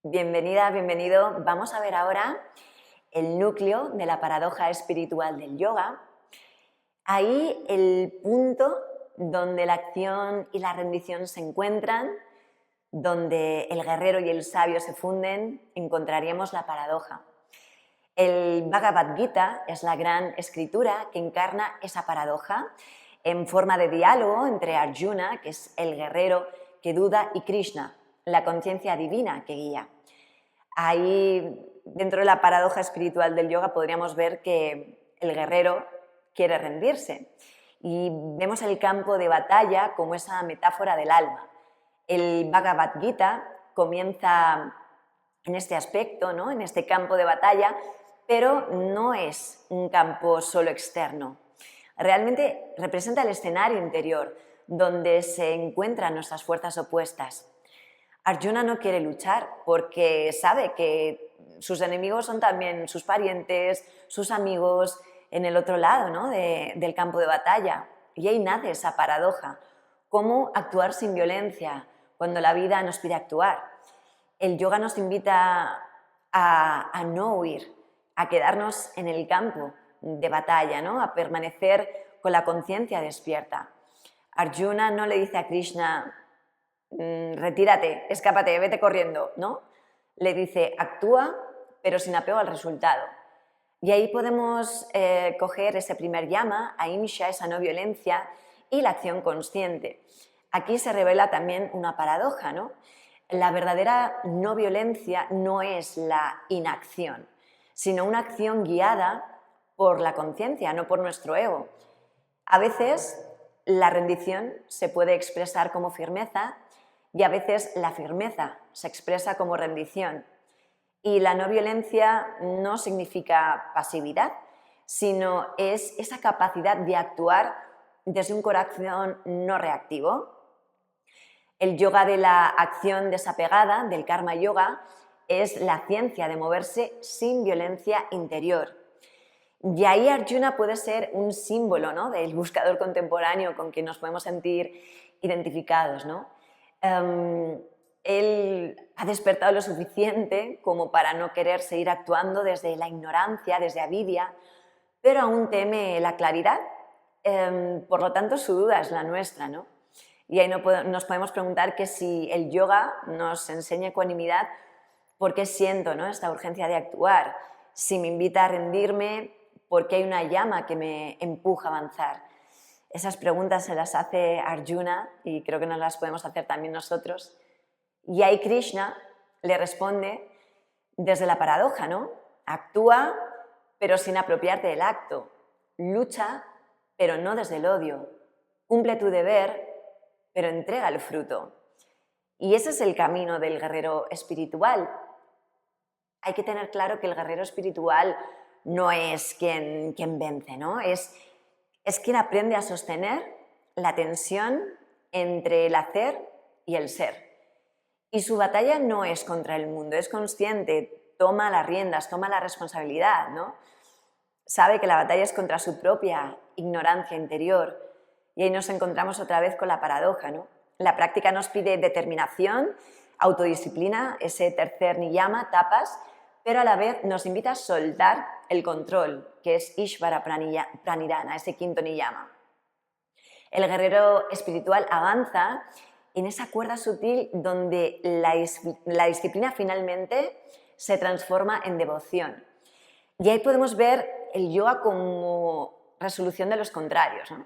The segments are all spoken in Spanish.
Bienvenida, bienvenido. Vamos a ver ahora el núcleo de la paradoja espiritual del yoga. Ahí el punto donde la acción y la rendición se encuentran, donde el guerrero y el sabio se funden, encontraríamos la paradoja. El Bhagavad Gita es la gran escritura que encarna esa paradoja en forma de diálogo entre Arjuna, que es el guerrero que duda, y Krishna, la conciencia divina que guía. Ahí, dentro de la paradoja espiritual del yoga, podríamos ver que el guerrero quiere rendirse y vemos el campo de batalla como esa metáfora del alma. El Bhagavad Gita comienza en este aspecto, ¿no? En este campo de batalla, pero no es un campo solo externo. Realmente representa el escenario interior, donde se encuentran nuestras fuerzas opuestas. Arjuna no quiere luchar porque sabe que sus enemigos son también sus parientes, sus amigos en el otro lado, ¿no? del campo de batalla. Y ahí nace esa paradoja. ¿Cómo actuar sin violencia cuando la vida nos pide actuar? El yoga nos invita a no huir, a quedarnos en el campo de batalla, ¿no? A permanecer con la conciencia despierta. Arjuna no le dice a Krishna: retírate, escápate, vete corriendo, ¿no? Le dice: actúa, pero sin apego al resultado. Y ahí podemos coger ese primer llama, ahimsa, esa no violencia, y la acción consciente. Aquí se revela también una paradoja, ¿no? La verdadera no violencia no es la inacción, sino una acción guiada por la conciencia, no por nuestro ego. A veces la rendición se puede expresar como firmeza y a veces la firmeza se expresa como rendición. Y la no violencia no significa pasividad, sino es esa capacidad de actuar desde un corazón no reactivo. El yoga de la acción desapegada, del karma yoga, es la ciencia de moverse sin violencia interior. Y ahí Arjuna puede ser un símbolo, ¿no?, del buscador contemporáneo con quien nos podemos sentir identificados, ¿no? Él ha despertado lo suficiente como para no querer seguir actuando desde la ignorancia, desde avidia, pero aún teme la claridad. Por lo tanto, su duda es la nuestra, ¿no? Y ahí nos podemos preguntar que si el yoga nos enseña ecuanimidad, ¿por qué siento, ¿no?, esta urgencia de actuar? Si me invita a rendirme, ¿por qué hay una llama que me empuja a avanzar? Esas preguntas se las hace Arjuna y creo que nos las podemos hacer también nosotros. Y ahí Krishna le responde desde la paradoja, ¿no? Actúa, pero sin apropiarte del acto. Lucha, pero no desde el odio. Cumple tu deber, pero entrega el fruto. Y ese es el camino del guerrero espiritual. Hay que tener claro que el guerrero espiritual no es quien vence, ¿no? Es quien aprende a sostener la tensión entre el hacer y el ser. Y su batalla no es contra el mundo, es consciente, toma las riendas, toma la responsabilidad, ¿no? Sabe que la batalla es contra su propia ignorancia interior. Y ahí nos encontramos otra vez con la paradoja, ¿no? La práctica nos pide determinación, autodisciplina, ese tercer niyama, tapas, pero a la vez nos invita a soltar el control, que es Ishvara Pranidhana, ese quinto niyama. El guerrero espiritual avanza en esa cuerda sutil donde la disciplina finalmente se transforma en devoción. Y ahí podemos ver el yoga como resolución de los contrarios, ¿no?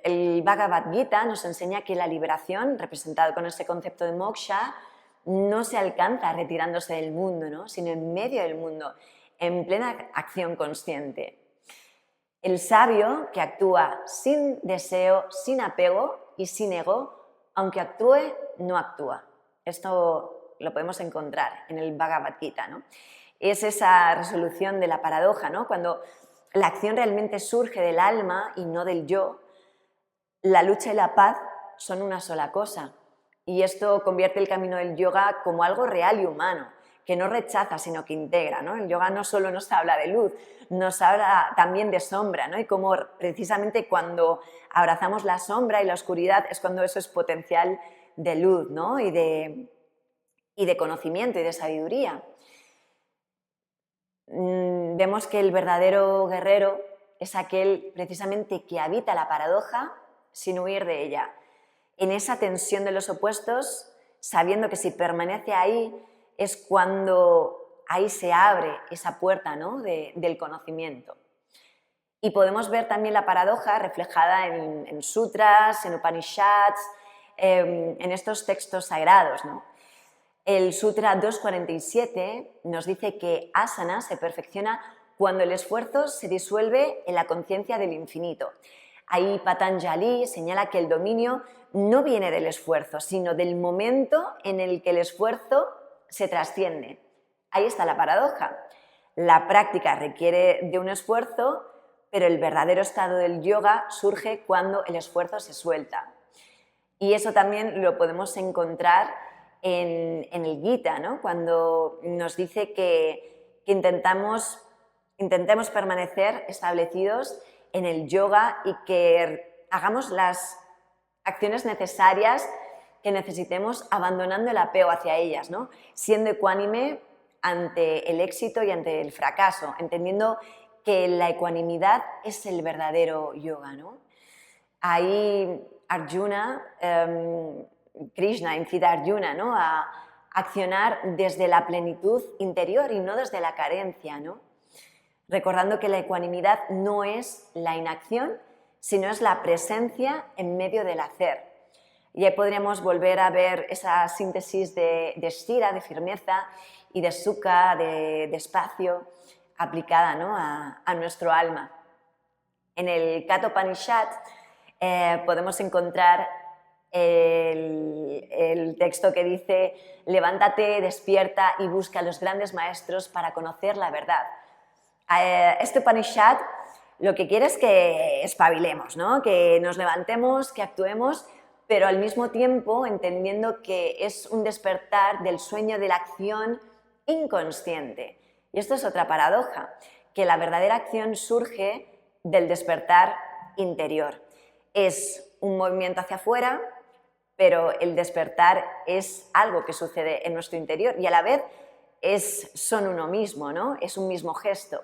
El Bhagavad Gita nos enseña que la liberación, representada con ese concepto de moksha, no se alcanza retirándose del mundo, ¿no?, sino en medio del mundo, en plena acción consciente. El sabio que actúa sin deseo, sin apego y sin ego, aunque actúe, no actúa. Esto lo podemos encontrar en el Bhagavad Gita, ¿no? Es esa resolución de la paradoja, ¿no? Cuando la acción realmente surge del alma y no del yo, la lucha y la paz son una sola cosa. Y esto convierte el camino del yoga como algo real y humano, que no rechaza, sino que integra, ¿no? El yoga no solo nos habla de luz, nos habla también de sombra, ¿no? Y como precisamente cuando abrazamos la sombra y la oscuridad es cuando eso es potencial de luz, ¿no?, y de y de conocimiento y de sabiduría. Vemos que el verdadero guerrero es aquel precisamente que habita la paradoja sin huir de ella, en esa tensión de los opuestos, sabiendo que si permanece ahí es cuando ahí se abre esa puerta, ¿no?, del conocimiento. Y podemos ver también la paradoja reflejada en sutras, en Upanishads, en estos textos sagrados, ¿no? El Sutra 247 nos dice que asana se perfecciona cuando el esfuerzo se disuelve en la conciencia del infinito. Ahí Patanjali señala que el dominio no viene del esfuerzo, sino del momento en el que el esfuerzo se trasciende. Ahí está la paradoja. La práctica requiere de un esfuerzo, pero el verdadero estado del yoga surge cuando el esfuerzo se suelta. Y eso también lo podemos encontrar en el Gita, ¿no?, cuando nos dice que intentemos permanecer establecidos en el yoga y que hagamos las acciones necesarias que necesitemos abandonando el apego hacia ellas, ¿no?, siendo ecuánime ante el éxito y ante el fracaso, entendiendo que la ecuanimidad es el verdadero yoga, ¿no? Ahí Arjuna, Krishna incita a Arjuna, ¿no?, a accionar desde la plenitud interior y no desde la carencia, ¿no?, recordando que la ecuanimidad no es la inacción, sino es la presencia en medio del hacer. Y ahí podríamos volver a ver esa síntesis de stira, de firmeza, y de sukha, de espacio, aplicada, ¿no?, a nuestro alma. En el Katha Upanishad podemos encontrar el texto que dice: levántate, despierta y busca a los grandes maestros para conocer la verdad. Este Upanishad lo que quiere es que espabilemos, ¿no?, que nos levantemos, que actuemos, pero al mismo tiempo entendiendo que es un despertar del sueño de la acción inconsciente. Y esto es otra paradoja, que la verdadera acción surge del despertar interior. Es un movimiento hacia afuera, pero el despertar es algo que sucede en nuestro interior y a la vez son uno mismo, ¿no?, es un mismo gesto.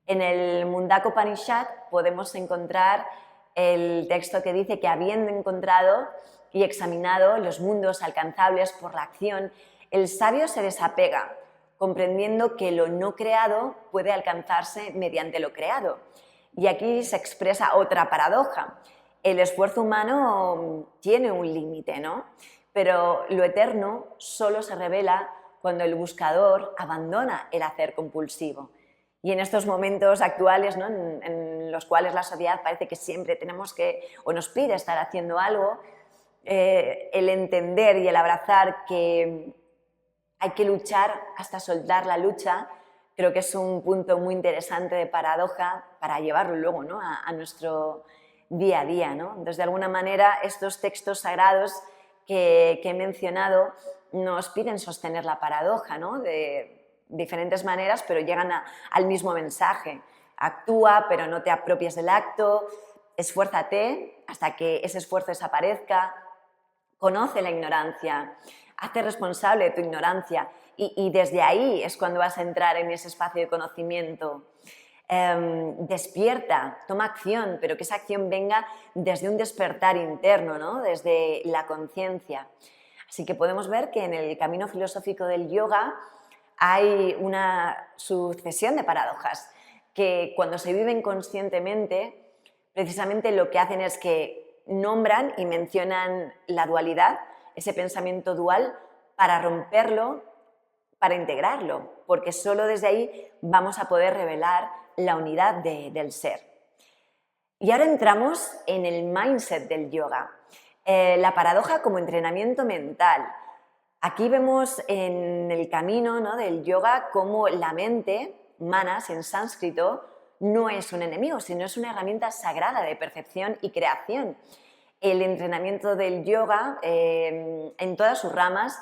En el Mundaka Upanishad podemos encontrar el texto que dice que habiendo encontrado y examinado los mundos alcanzables por la acción, el sabio se desapega, comprendiendo que lo no creado puede alcanzarse mediante lo creado. Y aquí se expresa otra paradoja. El esfuerzo humano tiene un límite, ¿no?, pero lo eterno solo se revela cuando el buscador abandona el hacer compulsivo. Y en estos momentos actuales, ¿no?, en los cuales la sociedad parece que siempre tenemos que, o nos pide estar haciendo algo, el entender y el abrazar que hay que luchar hasta soltar la lucha, creo que es un punto muy interesante de paradoja para llevarlo luego, ¿no?, a nuestro día a día, ¿no? Entonces, de alguna manera, estos textos sagrados que he mencionado nos piden sostener la paradoja, ¿no?, de diferentes maneras, pero llegan al mismo mensaje. Actúa, pero no te apropies del acto, esfuérzate hasta que ese esfuerzo desaparezca, conoce la ignorancia, hazte responsable de tu ignorancia y desde ahí es cuando vas a entrar en ese espacio de conocimiento. Despierta, toma acción, pero que esa acción venga desde un despertar interno, ¿no?, desde la conciencia. Así que podemos ver que en el camino filosófico del yoga hay una sucesión de paradojas que cuando se viven conscientemente, precisamente lo que hacen es que nombran y mencionan la dualidad, ese pensamiento dual, para romperlo, para integrarlo, porque solo desde ahí vamos a poder revelar la unidad del ser. Y ahora entramos en el mindset del yoga, la paradoja como entrenamiento mental. Aquí vemos en el camino, ¿no?, del yoga cómo la mente, manas en sánscrito, no es un enemigo, sino es una herramienta sagrada de percepción y creación. El entrenamiento del yoga, en todas sus ramas,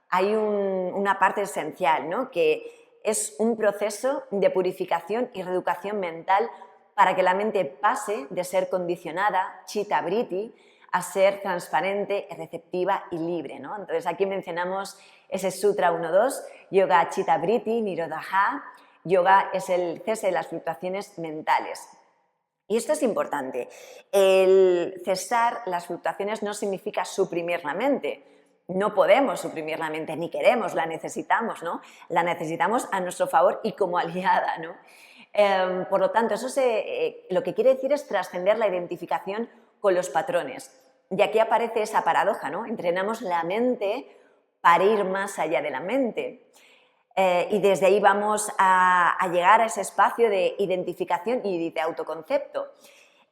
hay una parte esencial, ¿no?, que es un proceso de purificación y reeducación mental para que la mente pase de ser condicionada, chitta vritti, a ser transparente, receptiva y libre, ¿no? Entonces aquí mencionamos ese Sutra 1.2, Yoga Chitta Vritti Nirodha. Yoga es el cese de las fluctuaciones mentales. Y esto es importante. El cesar las fluctuaciones no significa suprimir la mente. No podemos suprimir la mente, ni queremos, la necesitamos, ¿no? La necesitamos a nuestro favor y como aliada, ¿no? Por lo tanto, eso lo que quiere decir es trascender la identificación con los patrones. Y aquí aparece esa paradoja, ¿no? Entrenamos la mente para ir más allá de la mente. Y desde ahí vamos a llegar a ese espacio de identificación y de autoconcepto.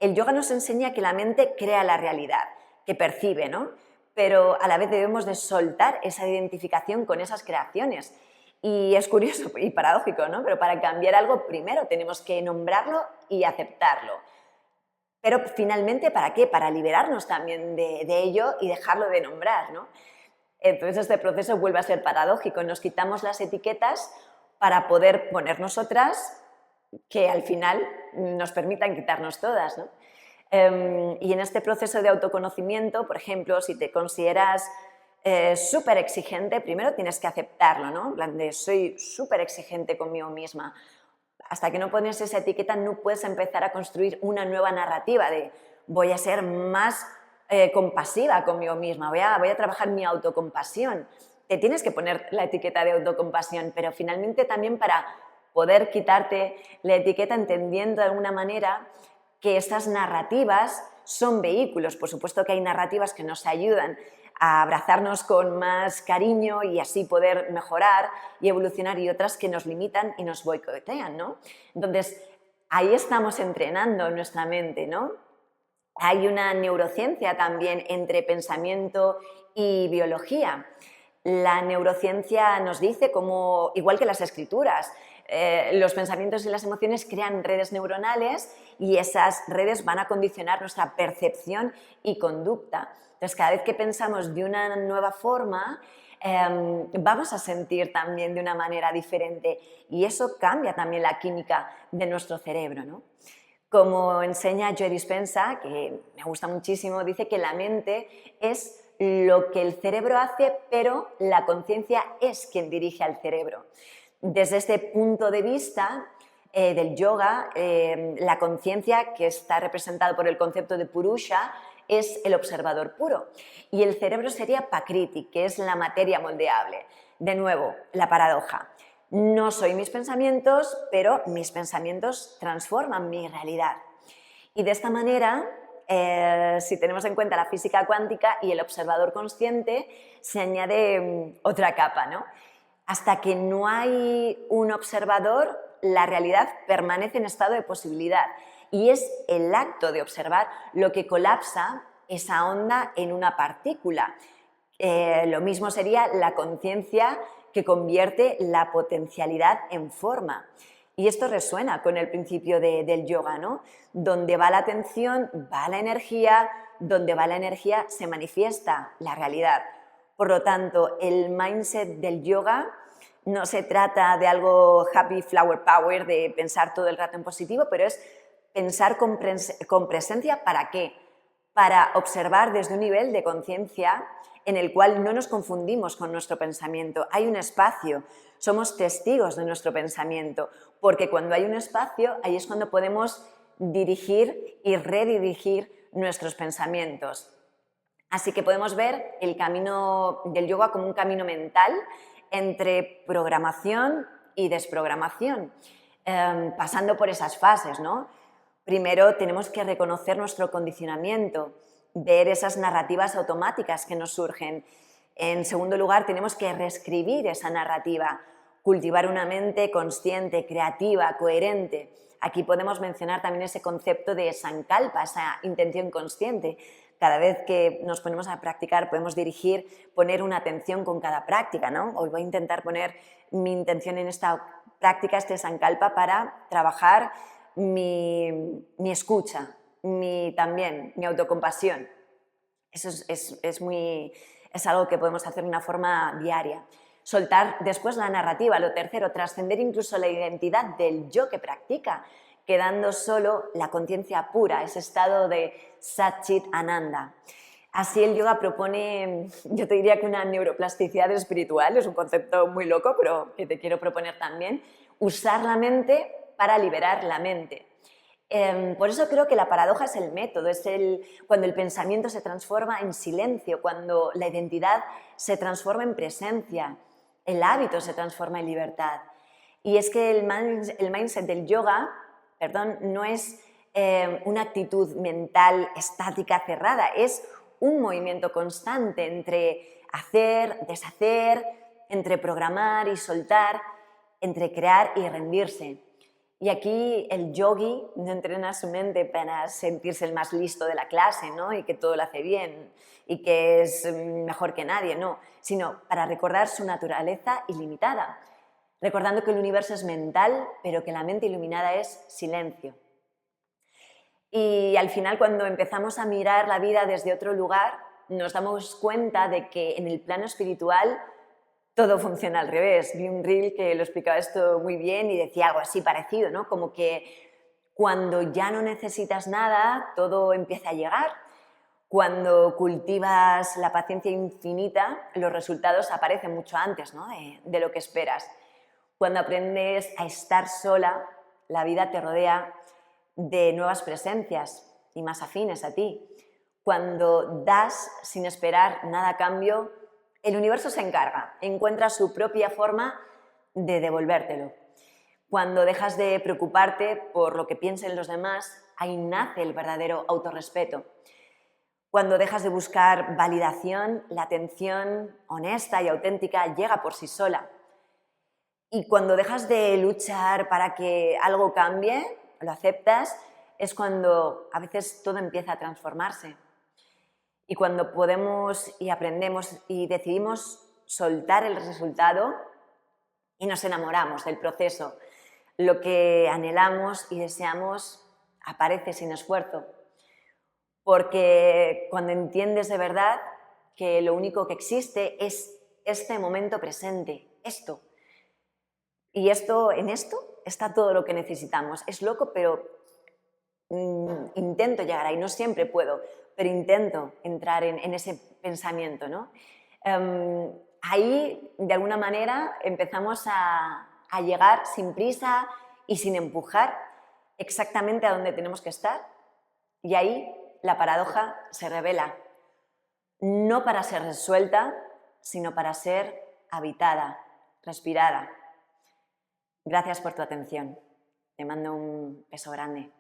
El yoga nos enseña que la mente crea la realidad, que percibe, ¿no? Pero a la vez debemos de soltar esa identificación con esas creaciones. Y es curioso y paradójico, ¿no? Pero para cambiar algo primero tenemos que nombrarlo y aceptarlo. Pero finalmente, ¿para qué? Para liberarnos también de ello y dejarlo de nombrar, ¿no? Entonces este proceso vuelve a ser paradójico. Nos quitamos las etiquetas para poder ponernos otras que al final nos permitan quitarnos todas, ¿no? Y en este proceso de autoconocimiento, por ejemplo, si te consideras súper exigente, primero tienes que aceptarlo, ¿no? En plan de soy súper exigente conmigo misma. Hasta que no pones esa etiqueta no puedes empezar a construir una nueva narrativa de voy a ser más compasiva conmigo misma, voy a trabajar mi autocompasión. Te tienes que poner la etiqueta de autocompasión, pero finalmente también para poder quitarte la etiqueta entendiendo de alguna manera que estas narrativas son vehículos. Por supuesto que hay narrativas que nos ayudan a abrazarnos con más cariño y así poder mejorar y evolucionar, y otras que nos limitan y nos boicotean, ¿no? Entonces, ahí estamos entrenando nuestra mente, ¿no? Hay una neurociencia también entre pensamiento y biología. La neurociencia nos dice cómo, igual que las escrituras, los pensamientos y las emociones crean redes neuronales y esas redes van a condicionar nuestra percepción y conducta. Entonces, cada vez que pensamos de una nueva forma, vamos a sentir también de una manera diferente y eso cambia también la química de nuestro cerebro, ¿no? Como enseña Joe Dispenza, que me gusta muchísimo, dice que la mente es lo que el cerebro hace, pero la conciencia es quien dirige al cerebro. Desde este punto de vista del yoga, la conciencia, que está representada por el concepto de Purusha, es el observador puro. Y el cerebro sería Prakriti, que es la materia moldeable. De nuevo, la paradoja. No soy mis pensamientos, pero mis pensamientos transforman mi realidad. Y de esta manera, si tenemos en cuenta la física cuántica y el observador consciente, se añade otra capa, ¿no? Hasta que no hay un observador, la realidad permanece en estado de posibilidad. Y es el acto de observar lo que colapsa esa onda en una partícula. Lo mismo sería la conciencia que convierte la potencialidad en forma. Y esto resuena con el principio del yoga, ¿no? Donde va la atención, va la energía, donde va la energía se manifiesta la realidad. Por lo tanto, el mindset del yoga no se trata de algo happy flower power, de pensar todo el rato en positivo, pero es pensar con presencia. ¿Para qué? Para observar desde un nivel de conciencia en el cual no nos confundimos con nuestro pensamiento. Hay un espacio, somos testigos de nuestro pensamiento, porque cuando hay un espacio, ahí es cuando podemos dirigir y redirigir nuestros pensamientos. Así que podemos ver el camino del yoga como un camino mental entre programación y desprogramación, pasando por esas fases, ¿no? Primero tenemos que reconocer nuestro condicionamiento, ver esas narrativas automáticas que nos surgen. En segundo lugar, tenemos que reescribir esa narrativa, cultivar una mente consciente, creativa, coherente. Aquí podemos mencionar también ese concepto de sankalpa, esa intención consciente. Cada vez que nos ponemos a practicar podemos poner una atención con cada práctica, ¿no? Hoy voy a intentar poner mi intención en esta práctica, este sankalpa, para trabajar mi escucha, también mi autocompasión. Eso es algo que podemos hacer de una forma diaria. Soltar después la narrativa. Lo tercero, trascender incluso la identidad del yo que practica, quedando solo la conciencia pura, ese estado de Sat Chit Ananda. Así el yoga propone, yo te diría que una neuroplasticidad espiritual, es un concepto muy loco, pero que te quiero proponer también, usar la mente para liberar la mente. Por eso creo que la paradoja es el método, cuando el pensamiento se transforma en silencio, cuando la identidad se transforma en presencia, el hábito se transforma en libertad. Y es que el mindset del yoga, no es una actitud mental estática cerrada, es un movimiento constante entre hacer, deshacer, entre programar y soltar, entre crear y rendirse. Y aquí el yogi no entrena su mente para sentirse el más listo de la clase, ¿no? Y que todo lo hace bien y que es mejor que nadie, no, sino para recordar su naturaleza ilimitada, recordando que el universo es mental, pero que la mente iluminada es silencio. Y al final, cuando empezamos a mirar la vida desde otro lugar, nos damos cuenta de que en el plano espiritual todo funciona al revés. Vi un reel que lo explicaba esto muy bien y decía algo así parecido, ¿no? Como que cuando ya no necesitas nada, todo empieza a llegar. Cuando cultivas la paciencia infinita, los resultados aparecen mucho antes, ¿no? de lo que esperas. Cuando aprendes a estar sola, la vida te rodea de nuevas presencias y más afines a ti. Cuando das sin esperar nada a cambio, el universo se encarga, encuentra su propia forma de devolvértelo. Cuando dejas de preocuparte por lo que piensen los demás, ahí nace el verdadero autorrespeto. Cuando dejas de buscar validación, la atención honesta y auténtica llega por sí sola. Y cuando dejas de luchar para que algo cambie, lo aceptas, es cuando a veces todo empieza a transformarse. Y cuando podemos y aprendemos y decidimos soltar el resultado y nos enamoramos del proceso, lo que anhelamos y deseamos aparece sin esfuerzo. Porque cuando entiendes de verdad que lo único que existe es este momento presente, esto. Y en esto está todo lo que necesitamos. Es loco, pero intento llegar ahí. No siempre puedo, pero intento entrar en ese pensamiento, ¿no? Ahí, de alguna manera, empezamos a llegar sin prisa y sin empujar exactamente a donde tenemos que estar. Y ahí la paradoja se revela, no para ser resuelta, sino para ser habitada, respirada. Gracias por tu atención. Te mando un beso grande.